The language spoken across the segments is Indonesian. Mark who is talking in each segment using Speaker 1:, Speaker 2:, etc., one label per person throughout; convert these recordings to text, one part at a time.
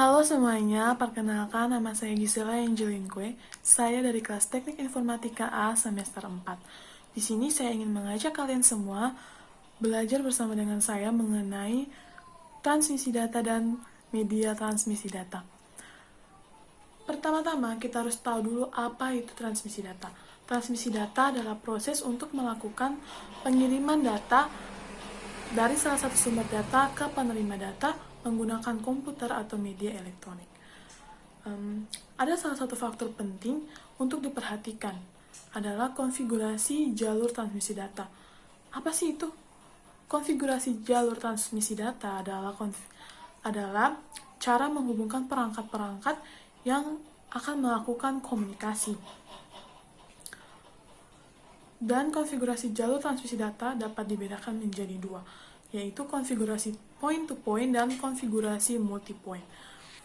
Speaker 1: Halo semuanya, perkenalkan nama saya Gisela Angelinque. Saya dari kelas Teknik Informatika A semester 4. Di sini saya ingin mengajak kalian semua belajar bersama dengan saya mengenai transmisi data dan media transmisi data. Pertama-tama kita harus tahu dulu apa itu transmisi data. Transmisi data adalah proses untuk melakukan pengiriman data dari salah satu sumber data ke penerima data menggunakan komputer atau media elektronik. Ada salah satu faktor penting untuk diperhatikan adalah konfigurasi jalur transmisi data. Apa sih itu? Konfigurasi jalur transmisi data adalah cara menghubungkan perangkat-perangkat yang akan melakukan komunikasi. Dan konfigurasi jalur transmisi data dapat dibedakan menjadi dua, yaitu konfigurasi point-to-point dan konfigurasi multi-point.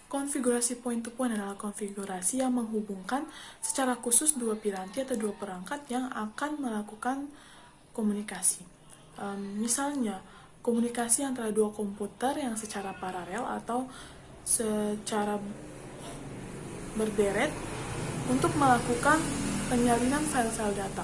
Speaker 1: Konfigurasi point-to-point adalah konfigurasi yang menghubungkan secara khusus dua piranti atau dua perangkat yang akan melakukan komunikasi. Misalnya, komunikasi antara dua komputer yang secara paralel atau secara berderet untuk melakukan penyalinan file-file data.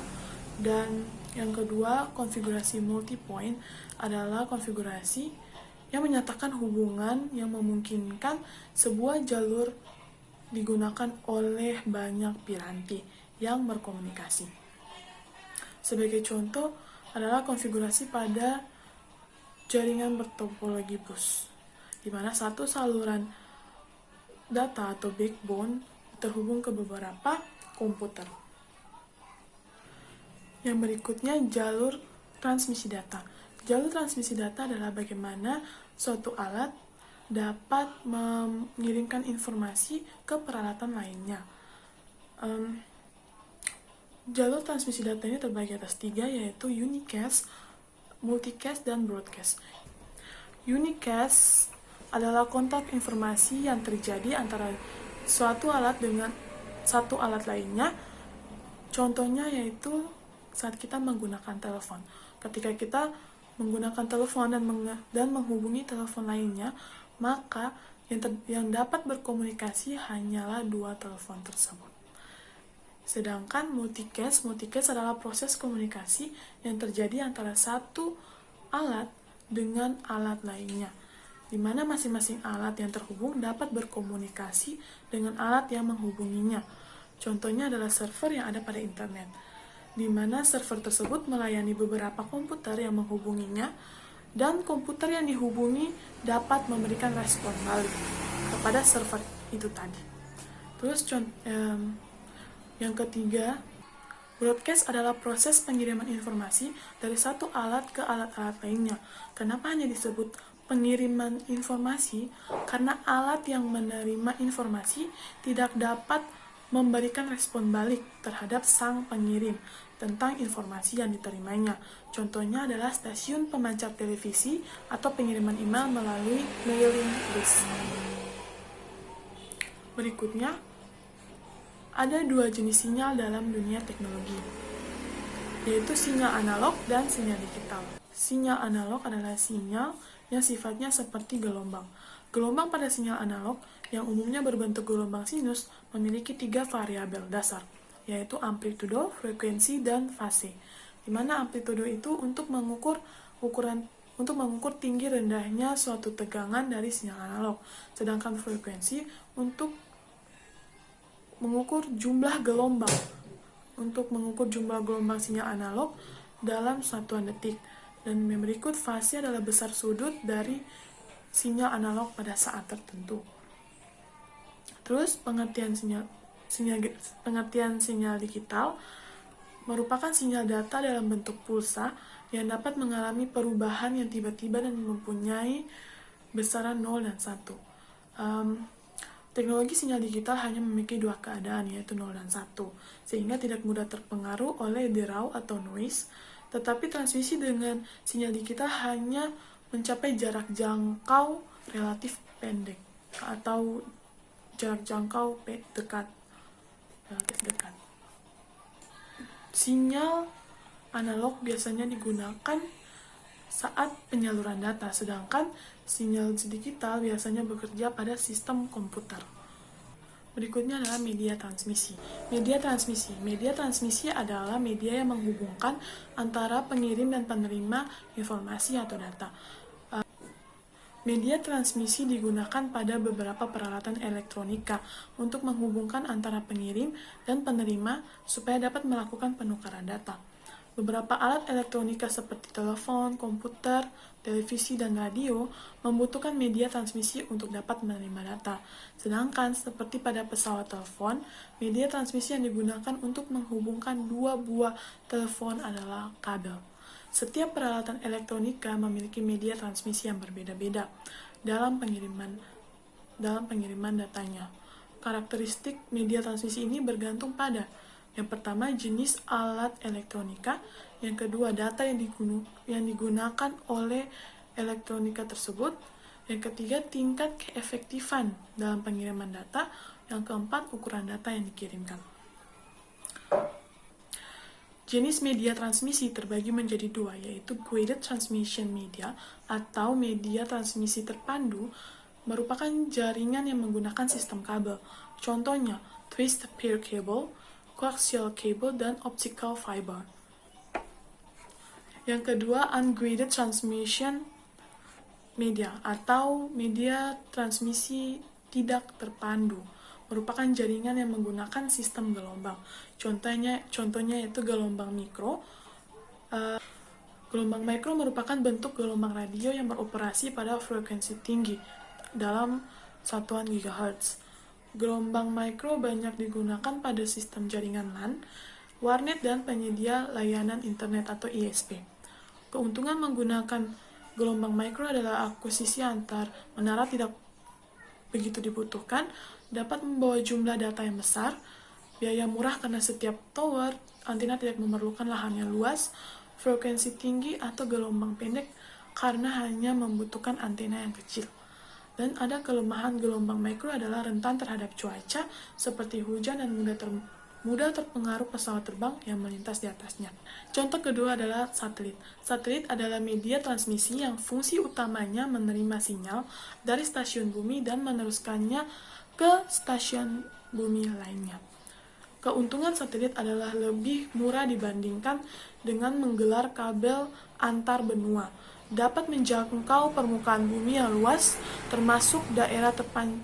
Speaker 1: Dan yang kedua, konfigurasi multi-point adalah konfigurasi yang menyatakan hubungan yang memungkinkan sebuah jalur digunakan oleh banyak piranti yang berkomunikasi. Sebagai contoh adalah konfigurasi pada jaringan bertopologi bus, di mana satu saluran data atau backbone terhubung ke beberapa komputer. Yang berikutnya, jalur transmisi data. Jalur transmisi data adalah bagaimana suatu alat dapat mengirimkan informasi ke peralatan lainnya. Jalur transmisi data ini terbagi atas tiga, yaitu unicast, multicast, dan broadcast. Unicast adalah kontak informasi yang terjadi antara suatu alat dengan satu alat lainnya. Contohnya yaitu saat kita menggunakan telepon. Ketika kita menggunakan telepon dan menghubungi telepon lainnya, maka yang dapat berkomunikasi hanyalah dua telepon tersebut. Sedangkan multicast adalah proses komunikasi yang terjadi antara satu alat dengan alat lainnya, di mana masing-masing alat yang terhubung dapat berkomunikasi dengan alat yang menghubunginya. Contohnya adalah server yang ada pada internet, di mana server tersebut melayani beberapa komputer yang menghubunginya, dan komputer yang dihubungi dapat memberikan respon balik kepada server itu tadi. Terus yang ketiga, broadcast adalah proses pengiriman informasi dari satu alat ke alat-alat lainnya. Kenapa hanya disebut pengiriman informasi? Karena alat yang menerima informasi tidak dapat memberikan respon balik terhadap sang pengirim tentang informasi yang diterimanya. Contohnya adalah stasiun pemancar televisi atau pengiriman email melalui mailing list. Berikutnya, ada dua jenis sinyal dalam dunia teknologi, yaitu sinyal analog dan sinyal digital. Sinyal analog adalah sinyal yang sifatnya seperti gelombang. Gelombang pada sinyal analog yang umumnya berbentuk gelombang sinus memiliki tiga variabel dasar, yaitu amplitudo, frekuensi, dan fase. Di mana amplitudo itu untuk mengukur tinggi rendahnya suatu tegangan dari sinyal analog, sedangkan frekuensi untuk mengukur jumlah gelombang sinyal analog dalam satuan detik. Dan yang berikut, fase adalah besar sudut dari sinyal analog pada saat tertentu. Terus pengertian sinyal digital merupakan sinyal data dalam bentuk pulsa yang dapat mengalami perubahan yang tiba-tiba dan mempunyai besaran 0 dan 1. Teknologi sinyal digital hanya memiliki dua keadaan, yaitu 0 dan 1, sehingga tidak mudah terpengaruh oleh derau atau noise. Tetapi transmisi dengan sinyal digital hanya mencapai jarak jangkau relatif pendek atau jarak jangkau relatif dekat. Sinyal analog biasanya digunakan saat penyaluran data, sedangkan sinyal digital biasanya bekerja pada sistem komputer. Berikutnya adalah media transmisi. Media transmisi adalah media yang menghubungkan antara pengirim dan penerima informasi atau data. Media transmisi digunakan pada beberapa peralatan elektronika untuk menghubungkan antara pengirim dan penerima supaya dapat melakukan penukaran data. Beberapa alat elektronika seperti telepon, komputer, televisi, dan radio membutuhkan media transmisi untuk dapat menerima data. Sedangkan seperti pada pesawat telepon, media transmisi yang digunakan untuk menghubungkan dua buah telepon adalah kabel. Setiap peralatan elektronika memiliki media transmisi yang berbeda-beda dalam pengiriman datanya. Karakteristik media transmisi ini bergantung pada yang pertama, jenis alat elektronika. Yang kedua, data yang digunakan oleh elektronika tersebut. Yang ketiga, tingkat keefektifan dalam pengiriman data. Yang keempat, ukuran data yang dikirimkan. Jenis media transmisi terbagi menjadi dua, yaitu guided transmission media atau media transmisi terpandu, merupakan jaringan yang menggunakan sistem kabel. Contohnya, twisted pair cable, coaxial cable, dan optical fiber. Yang kedua, unguided transmission media atau media transmisi tidak terpandu, merupakan jaringan yang menggunakan sistem gelombang. Contohnya yaitu gelombang mikro. Gelombang mikro merupakan bentuk gelombang radio yang beroperasi pada frekuensi tinggi dalam satuan gigahertz. Gelombang mikro banyak digunakan pada sistem jaringan LAN, warnet, dan penyedia layanan internet atau ISP. Keuntungan menggunakan gelombang mikro adalah akuisisi antar menara tidak begitu dibutuhkan, dapat membawa jumlah data yang besar, biaya murah karena setiap tower antena tidak memerlukan lahan yang luas, frekuensi tinggi, atau gelombang pendek karena hanya membutuhkan antena yang kecil. Dan ada kelemahan gelombang mikro adalah rentan terhadap cuaca seperti hujan dan mudah terpengaruh pesawat terbang yang melintas di atasnya. Contoh kedua adalah satelit. Satelit adalah media transmisi yang fungsi utamanya menerima sinyal dari stasiun bumi dan meneruskannya ke stasiun bumi lainnya. Keuntungan satelit adalah lebih murah dibandingkan dengan menggelar kabel antar benua. Dapat menjangkau permukaan bumi yang luas, termasuk daerah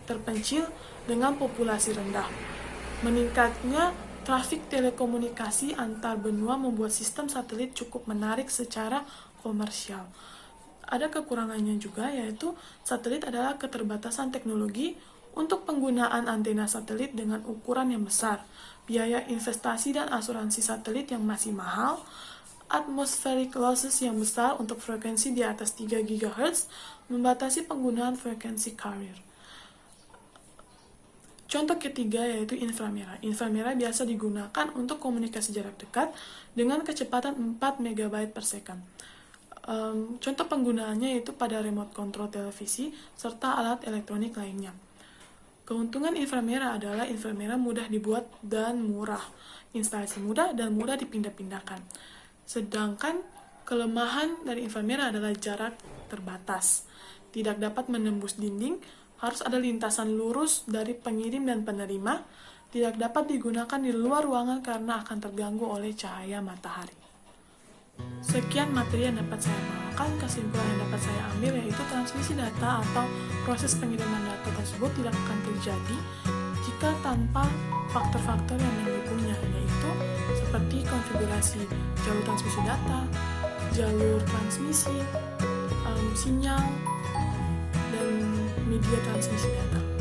Speaker 1: terpencil dengan populasi rendah. Meningkatnya trafik telekomunikasi antar benua membuat sistem satelit cukup menarik secara komersial. Ada kekurangannya juga, yaitu satelit adalah keterbatasan teknologi untuk penggunaan antena satelit dengan ukuran yang besar, biaya investasi dan asuransi satelit yang masih mahal, atmospheric losses yang besar untuk frekuensi di atas 3 GHz, membatasi penggunaan frekuensi carrier. Contoh ketiga yaitu inframerah. Inframerah biasa digunakan untuk komunikasi jarak dekat dengan kecepatan 4 MB per second. Contoh penggunaannya yaitu pada remote control televisi serta alat elektronik lainnya. Keuntungan inframerah adalah inframerah mudah dibuat dan murah, instalasi mudah dan mudah dipindah-pindahkan. Sedangkan kelemahan dari inframerah adalah jarak terbatas, tidak dapat menembus dinding, harus ada lintasan lurus dari pengirim dan penerima, tidak dapat digunakan di luar ruangan karena akan terganggu oleh cahaya matahari. Sekian materi yang dapat saya bawakan. Kesimpulan yang dapat saya ambil yaitu transmisi data atau proses pengiriman data tersebut tidak akan terjadi jika tanpa faktor-faktor yang mendukungnya, yaitu seperti konfigurasi jalur transmisi data, jalur transmisi, sinyal, dan media transmisi data.